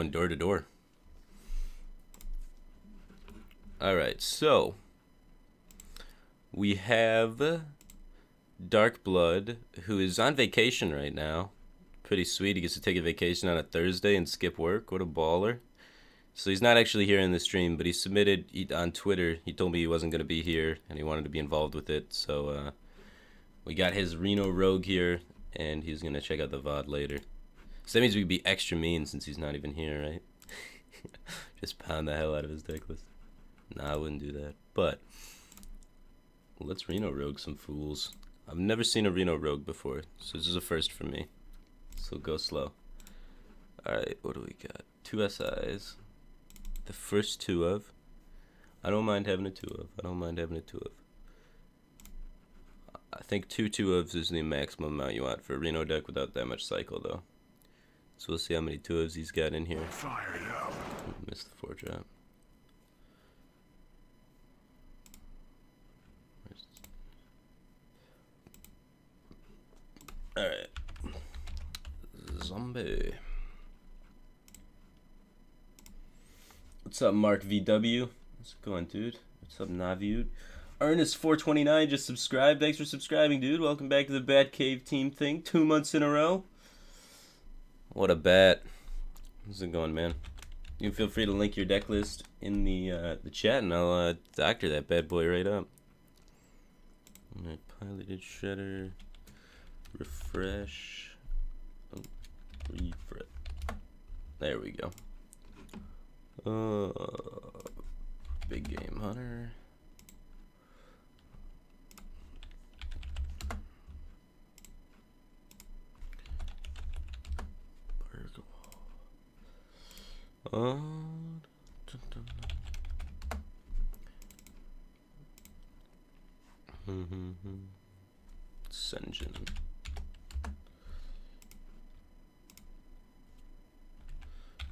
going door to door. Alright, so we have Dark Blood, who is on vacation right now. Pretty sweet. He gets to take a vacation on a Thursday and skip work. What a baller. So he's not actually here in the stream, but he submitted on Twitter. He told me he wasn't going to be here, and he wanted to be involved with it. So we got his Reno Rogue here, and he's going to check out the VOD later. So that means we could be extra mean since he's not even here, right? Just pound the hell out of his deck list. Nah, I wouldn't do that. But let's Reno Rogue some fools. I've never seen a Reno Rogue before, so this is a first for me. So go slow. Alright, what do we got? 2 SIs. The first 2 of. I don't mind having a 2 of. I don't mind having a 2 of. I think 2 2-ofs is the maximum amount you want for a Reno deck without that much cycle, though. So we'll see how many 2-ofs he's got in here. Fire it up. Missed the 4-drop. Alright. Zombie. What's up, Mark VW? How's it going, dude? What's up, Naviud? Ernest429 just subscribed. Thanks for subscribing, dude. Welcome back to the Batcave team thing. 2 months in a row. What a bat. How's it going, man? You can feel free to link your deck list in the chat, and I'll doctor that bad boy right up. Alright, piloted shredder. Refresh. Oh, refresh. There we go. Big game hunter. Dun, dun, dun. Senjin.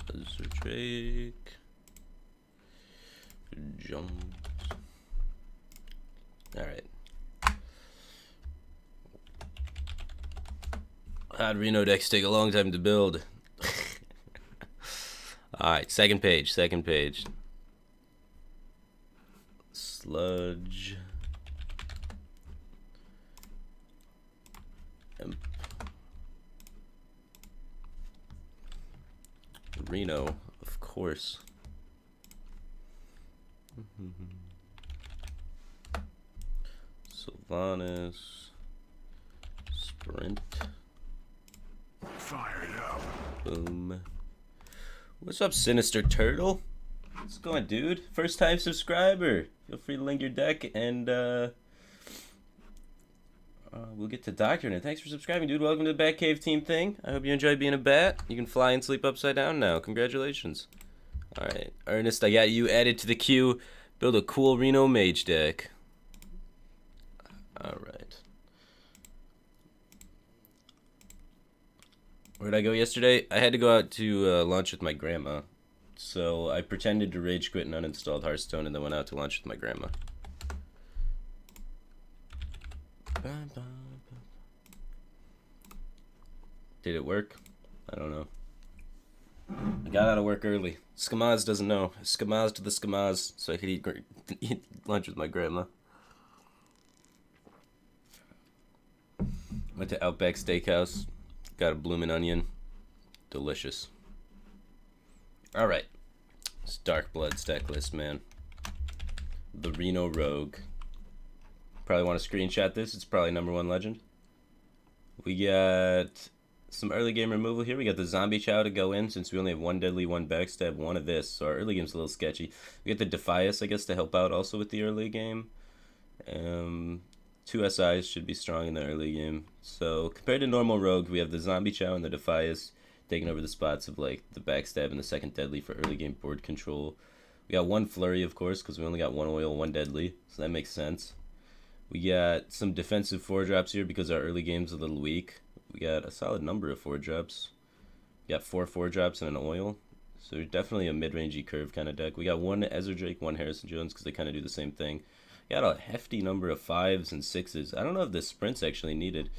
Azure Drake. Jumps. Alright. Hard Reno decks take a long time to build. Alright, second page. Sludge. Reno, of course. Sylvanas. Sprint. Fire it up. Boom. What's up, Sinister Turtle? What's going, dude? First time subscriber. Feel free to link your deck, and we'll get to doctoring it. Thanks for subscribing, dude. Welcome to the Batcave team thing. I hope you enjoy being a bat. You can fly and sleep upside down now. Congratulations. Alright, Ernest, I got you added to the queue. Build a cool Reno mage deck. Alright. Where'd I go yesterday? I had to go out to lunch with my grandma. So I pretended to rage quit and uninstalled Hearthstone and then went out to lunch with my grandma. Did it work? I don't know. I got out of work early. Skamaz doesn't know. Skamaz to the Skamaz, so I could eat lunch with my grandma. Went to Outback Steakhouse. Got a bloomin' onion. Delicious. Alright. It's Dark Blood's deck list, man. The Reno Rogue. Probably want to screenshot this. It's probably #1 legend. We got some early game removal here. We got the Zombie Chow to go in since we only have 1 deadly, 1 backstab, 1 of this. So our early game's a little sketchy. We got the Defias, I guess, to help out also with the early game. 2 SIs should be strong in the early game. So compared to normal Rogue, we have the Zombie Chow and the Defias taking over the spots of like the backstab and the second deadly for early game board control. We got 1 flurry, of course, because we only got 1 oil, 1 deadly, so that makes sense. We got some defensive 4-drops here because our early game's a little weak. We got a solid number of 4-drops. We got 4 4-drops and an oil. So definitely a mid-rangey curve kind of deck. We got 1 Ezra Drake, 1 Harrison Jones because they kind of do the same thing. We got a hefty number of 5s and 6s. I don't know if the sprint's actually needed.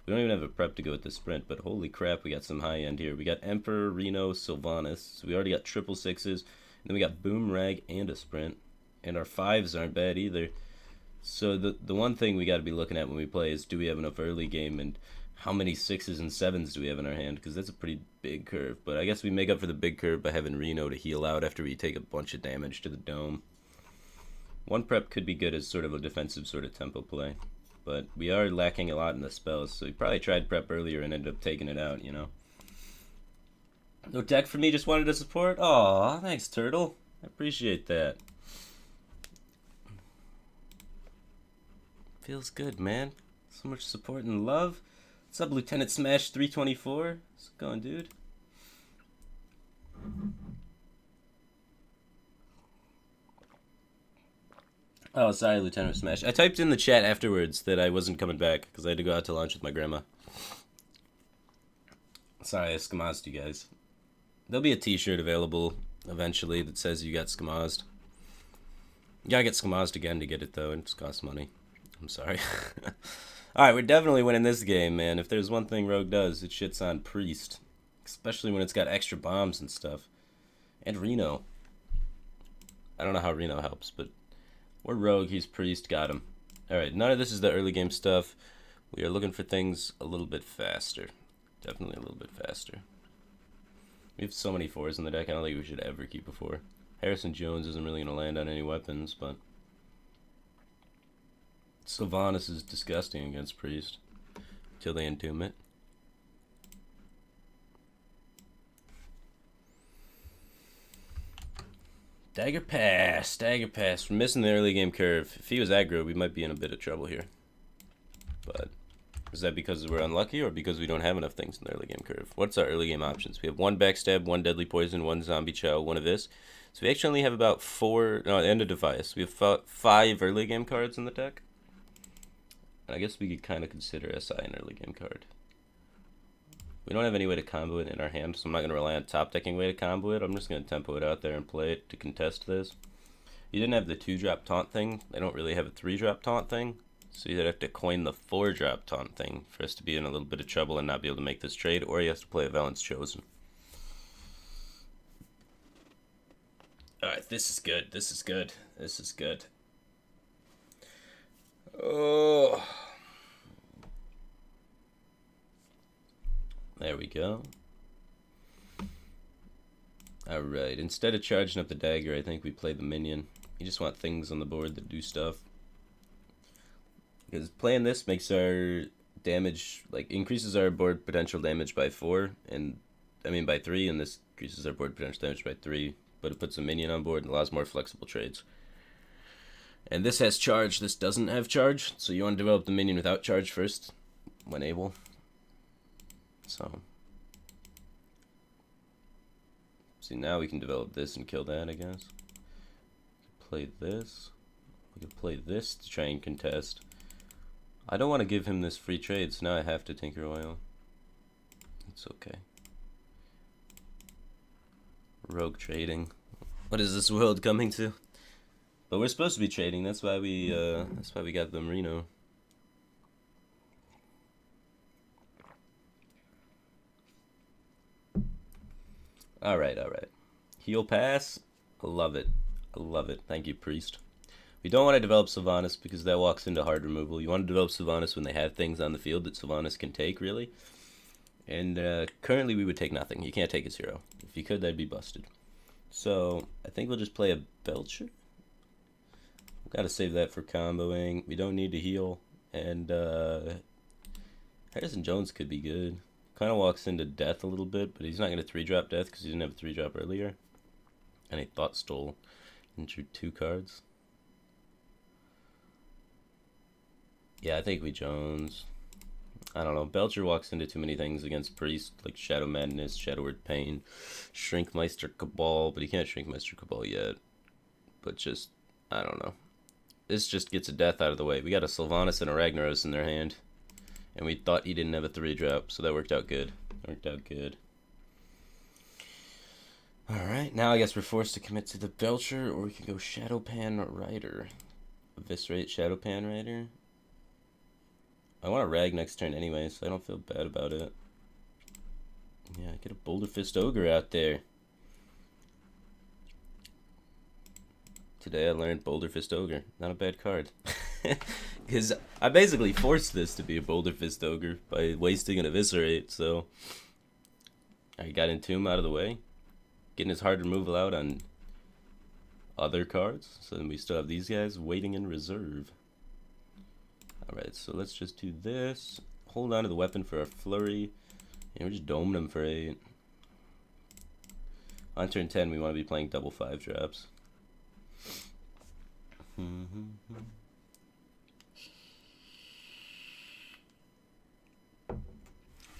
We don't even have a prep to go with the sprint, but holy crap, we got some high end here. We got Emperor, Reno, Sylvanas. So we already got triple sixes. And then we got Boom, Rag, and a sprint. And our fives aren't bad either. So the one thing we got to be looking at when we play is, do we have enough early game, and how many sixes and sevens do we have in our hand? Because that's a pretty big curve. But I guess we make up for the big curve by having Reno to heal out after we take a bunch of damage to the dome. One prep could be good as sort of a defensive sort of tempo play. But we are lacking a lot in the spells, so we probably tried prep earlier and ended up taking it out, you know. No deck for me, just wanted to support? Aw, thanks, Turtle. I appreciate that. Feels good, man. So much support and love. What's up, Lieutenant Smash 324? How's it going, dude? Oh, sorry, Lieutenant Smash. I typed in the chat afterwards that I wasn't coming back because I had to go out to lunch with my grandma. Sorry, I skamazed you guys. There'll be a t-shirt available eventually that says you got skamazed. You gotta get skamazed again to get it, though, and it costs money. I'm sorry. Alright, we're definitely winning this game, man. If there's one thing Rogue does, it shits on Priest. Especially when it's got extra bombs and stuff. And Reno. I don't know how Reno helps, but we're Rogue, he's Priest, got him. Alright, none of this is the early game stuff. We are looking for things a little bit faster. Definitely a little bit faster. We have so many fours in the deck, I don't think we should ever keep a four. Harrison Jones isn't really going to land on any weapons, but Sylvanas is disgusting against Priest until they entomb it. Dagger Pass. Dagger Pass. We're missing the early game curve. If he was aggro, we might be in a bit of trouble here. But is that because we're unlucky or because we don't have enough things in the early game curve? What's our early game options? We have one backstab, one deadly poison, one zombie chow, one of this. So we actually only have about end of device. We have 5 early game cards in the deck. And I guess we could kind of consider SI an early game card. We don't have any way to combo it in our hand, so I'm not going to rely on top decking way to combo it. I'm just going to tempo it out there and play it to contest this. You didn't have the 2-drop taunt thing. I don't really have a 3-drop taunt thing. So you'd have to coin the 4-drop taunt thing for us to be in a little bit of trouble and not be able to make this trade, or he has to play a Valence Chosen. Alright, this is good. This is good. This is good. Oh. There we go. Alright, instead of charging up the dagger, I think we play the minion. You just want things on the board that do stuff. Because playing this makes our damage, like, increases our board potential damage by 4, and, I mean by 3, and this increases our board potential damage by 3, but it puts a minion on board and allows more flexible trades. And this has charge, this doesn't have charge, so you want to develop the minion without charge first, when able. So, see, now we can develop this and kill that, I guess. Play this. We can play this to try and contest. I don't want to give him this free trade, so now I have to Tinker Oil. It's okay. Rogue trading. What is this world coming to? But we're supposed to be trading. That's why we got the Reno. All right. Heal pass. I love it. I love it. Thank you, Priest. We don't want to develop Sylvanas because that walks into hard removal. You want to develop Sylvanas when they have things on the field that Sylvanas can take, really. And currently we would take nothing. You can't take a 0. If you could, that'd be busted. So I think we'll just play a Belcher. We've got to save that for comboing. We don't need to heal. And Harrison Jones could be good. Kind of walks into death a little bit, but he's not going to 3-drop death because he didn't have a 3-drop earlier. And he thought stole and drew 2 cards. Yeah, I think we Jones. I don't know. Belcher walks into too many things against Priest, like Shadow Madness, Shadow Word Pain, Shrinkmeister Cabal, but he can't Shrinkmeister Cabal yet. But just, I don't know. This just gets a death out of the way. We got a Sylvanas and a Ragnaros in their hand. And we thought he didn't have a 3-drop, so that worked out good. Alright, now I guess we're forced to commit to the Belcher, or we can go Shadowpan Rider. Eviscerate Shadowpan Rider. I want a rag next turn anyway, so I don't feel bad about it. Yeah, get a Boulder Fist Ogre out there. Today I learned Boulder Fist Ogre. Not a bad card. Because I basically forced this to be a Boulder Fist Ogre by wasting an Eviscerate, so I got Entomb out of the way. Getting his hard removal out on other cards. So then we still have these guys waiting in reserve. Alright, so let's just do this. Hold on to the weapon for our flurry. And we're just doming them for 8. On turn 10, we want to be playing double 5 drops. If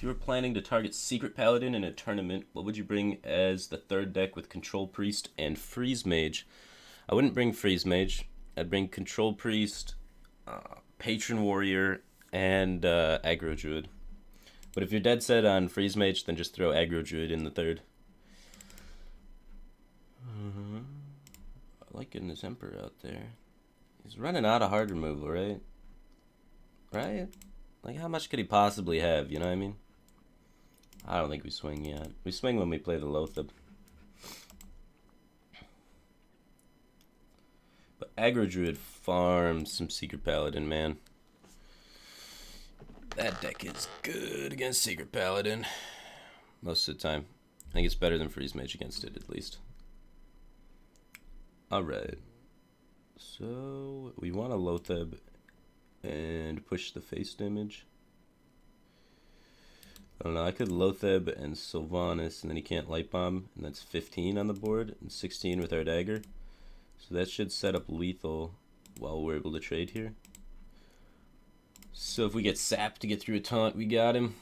you were planning to target Secret Paladin in a tournament, what would you bring as the third deck with Control Priest and Freeze Mage? I wouldn't bring Freeze Mage. I'd bring Control Priest, Patron Warrior, and Aggro Druid. But if you're dead set on Freeze Mage, then just throw Aggro Druid in the third. I like getting this Emperor out there. He's running out of hard removal, right? Right? Like, how much could he possibly have, you know what I mean? I don't think we swing yet. We swing when we play the Lothab. But Aggro Druid farms some Secret Paladin, man. That deck is good against Secret Paladin. Most of the time. I think it's better than Freeze Mage against it, at least. Alright. So, we want a Lothab and push the face damage. I don't know, I could Lothab and Sylvanas, and then he can't Light Bomb, and that's 15 on the board, and 16 with our dagger. So that should set up lethal while we're able to trade here. So if we get sapped to get through a taunt, we got him.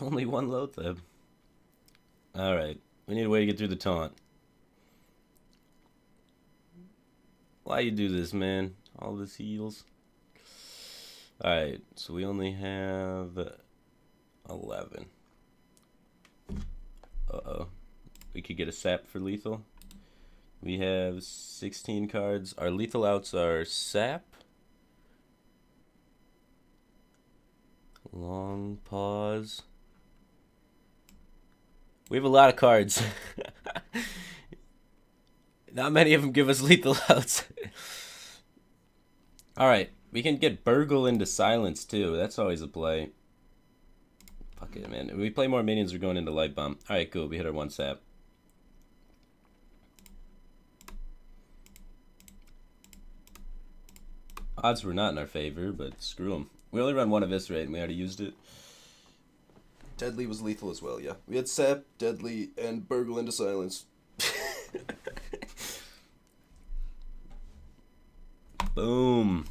Only one Lothab. Alright, we need a way to get through the taunt. Why you do this, man? All this heals. Alright, so we only have 11. Uh-oh. We could get a sap for lethal. We have 16 cards. Our lethal outs are sap, long pause. We have a lot of cards. Not many of them give us lethal outs. Alright, we can get Burgle into silence too. That's always a play. Fuck it, man. If we play more minions, we're going into Light Bomb. Alright, cool. We hit our one sap. Odds were not in our favor, but screw them. We only run one Eviscerate and we already used it. Deadly was lethal as well, yeah. We had sap, Deadly, and Burgle into silence. Boom.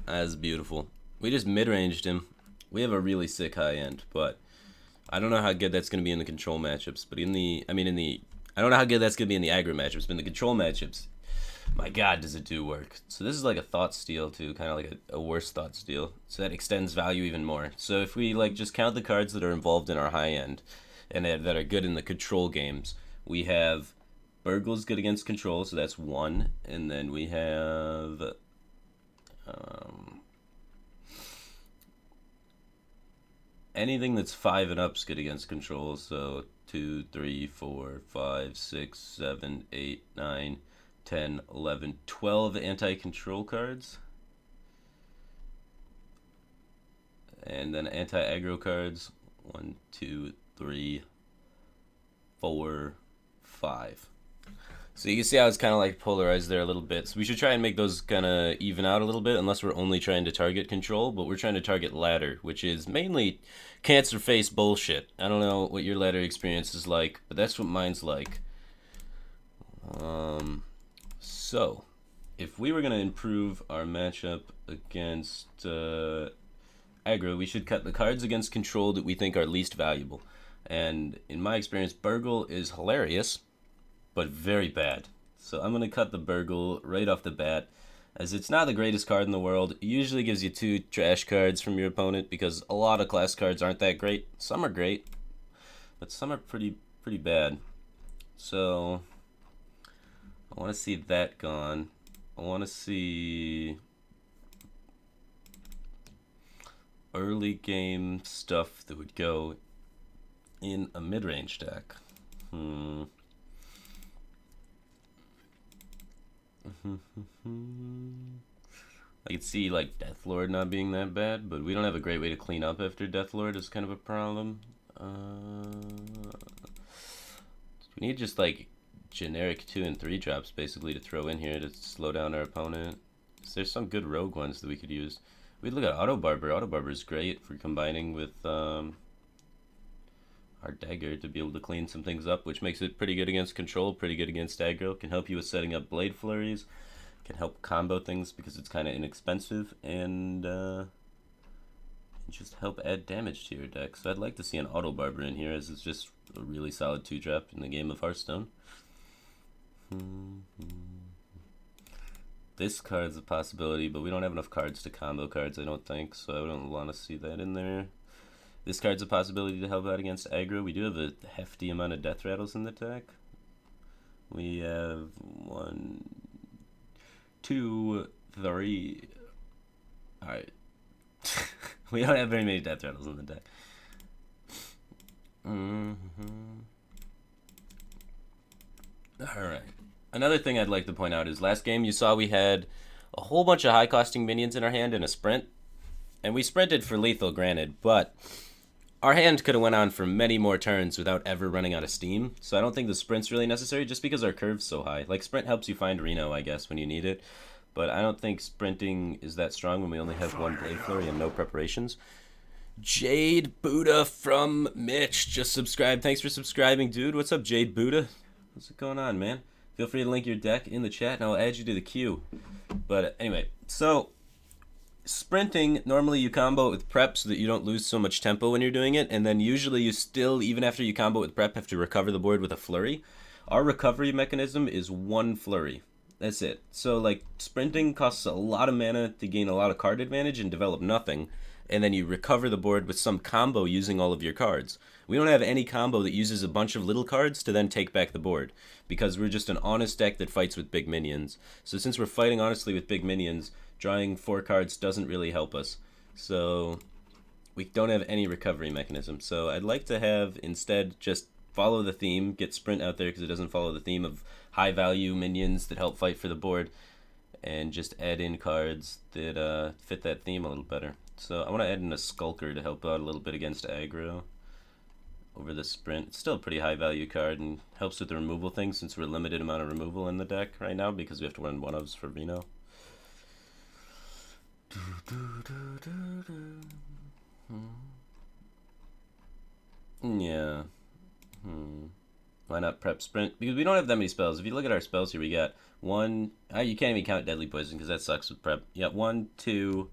That's beautiful. We just mid-ranged him. We have a really sick high end, but I don't know how good that's going to be in the control matchups. But I don't know how good that's going to be in the aggro matchups, but in the control matchups, my god, does it do work. So this is like a thought steal too, kind of like a worse thought steal. So that extends value even more. So if we like just count the cards that are involved in our high end and that are good in the control games, we have Burgle's good against control, so that's 1. And then we have anything that's 5 and up's good against control, so 2, 3, 4, 5, 6, 7, 8, 9, 10, 11, 12 anti-control cards. And then anti-aggro cards. 1, 2, 3, 4, 5. So you can see how it's kind of like polarized there a little bit. So we should try and make those kind of even out a little bit, unless we're only trying to target control, but we're trying to target ladder, which is mainly cancer face bullshit. I don't know what your ladder experience is like, but that's what mine's like. So if we were going to improve our matchup against aggro, we should cut the cards against control that we think are least valuable. And in my experience, Burgle is hilarious, but very bad. So I'm going to cut the Burgle right off the bat. as it's not the greatest card in the world. It usually gives you 2 trash cards from your opponent because a lot of class cards aren't that great. Some are great, but some are pretty bad. So I want to see that gone. I want to see early game stuff that would go in a mid-range deck. I could see like Deathlord not being that bad, but we don't have a great way to clean up after Deathlord is kind of a problem. We need just like generic 2 and 3 drops basically to throw in here to slow down our opponent. There's some good rogue ones that we could use. We'd look at Auto Barber. Auto Barber is great for combining with our dagger to be able to clean some things up, which makes it pretty good against control, pretty good against aggro. Can help you with setting up blade flurries. Can help combo things because it's kind of inexpensive, and just help add damage to your deck. So I'd like to see an Auto Barber in here, as it's just a really solid 2-drop in the game of Hearthstone. This card's a possibility, but we don't have enough cards to combo cards, I don't think, so I don't want to see that in there. This card's a possibility to help out against aggro. We do have a hefty amount of death rattles in the deck. We have 1, 2, 3. Alright. We don't have very many death rattles in the deck. Alright. Another thing I'd like to point out is last game you saw we had a whole bunch of high costing minions in our hand in a sprint. And we sprinted for lethal, granted, but our hand could have went on for many more turns without ever running out of steam. So I don't think the sprint's really necessary just because our curve's so high. Like, sprint helps you find Reno, I guess, when you need it. But I don't think sprinting is that strong when we only have 1 Blade Flurry and no preparations. Jade Buddha from Mitch just subscribed. Thanks for subscribing, dude. What's up, Jade Buddha? What's going on, man? Feel free to link your deck in the chat and I'll add you to the queue. But anyway, so sprinting, normally you combo it with prep so that you don't lose so much tempo when you're doing it, and then usually you still, even after you combo it with prep, have to recover the board with a flurry. Our recovery mechanism is 1 flurry. That's it. So like sprinting costs a lot of mana to gain a lot of card advantage and develop nothing, and then you recover the board with some combo using all of your cards. We don't have any combo that uses a bunch of little cards to then take back the board, because we're just an honest deck that fights with big minions. So since we're fighting honestly with big minions, drawing 4 cards doesn't really help us. So we don't have any recovery mechanism. So I'd like to have instead just follow the theme, get sprint out there because it doesn't follow the theme of high value minions that help fight for the board, and just add in cards that fit that theme a little better. So I want to add in a Skulker to help out a little bit against aggro over the sprint. It's still a pretty high value card and helps with the removal thing since we're limited amount of removal in the deck right now because we have to run 1-ofs for Reno. Yeah. Why not prep sprint? Because we don't have that many spells. If you look at our spells here, we got 1. You can't even count Deadly Poison because that sucks with prep. You got 1, 2,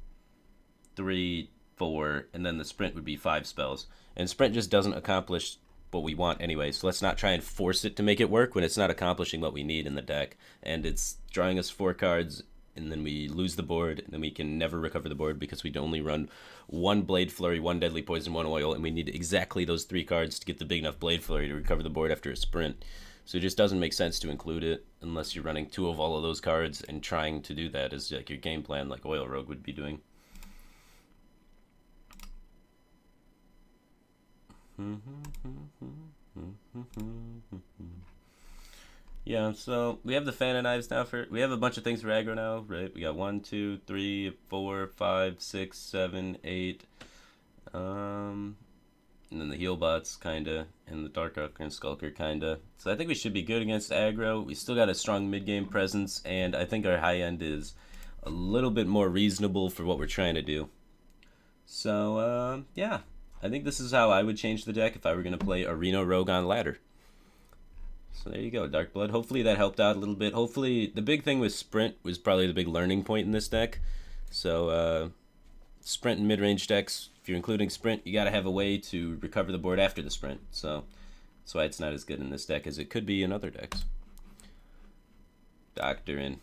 3, 4, and then the sprint would be 5 spells. And sprint just doesn't accomplish what we want anyway, so let's not try and force it to make it work when it's not accomplishing what we need in the deck. And it's drawing us 4 cards, and then we lose the board, and then we can never recover the board because we'd only run 1 Blade Flurry, 1 Deadly Poison, 1 Oil, and we need exactly those 3 cards to get the big enough Blade Flurry to recover the board after a sprint. So it just doesn't make sense to include it unless you're running 2 of all of those cards, and trying to do that is like your game plan, like Oil Rogue would be doing. Yeah, so we have the Fan of Knives now we have a bunch of things for aggro now, right? We got 1, 2, 3, 4, 5, 6, 7, 8. And then the heal bots kinda, and the Dark Archer and Skulker kinda. So I think we should be good against aggro. We still got a strong mid-game presence, and I think our high end is a little bit more reasonable for what we're trying to do. So yeah, I think this is how I would change the deck if I were going to play a Reno Rogue on ladder. So there you go, Dark Blood. Hopefully that helped out a little bit. Hopefully the big thing with sprint was probably the big learning point in this deck. So sprint and mid-range decks, if you're including sprint, you got to have a way to recover the board after the sprint. So that's why it's not as good in this deck as it could be in other decks. Doctor in.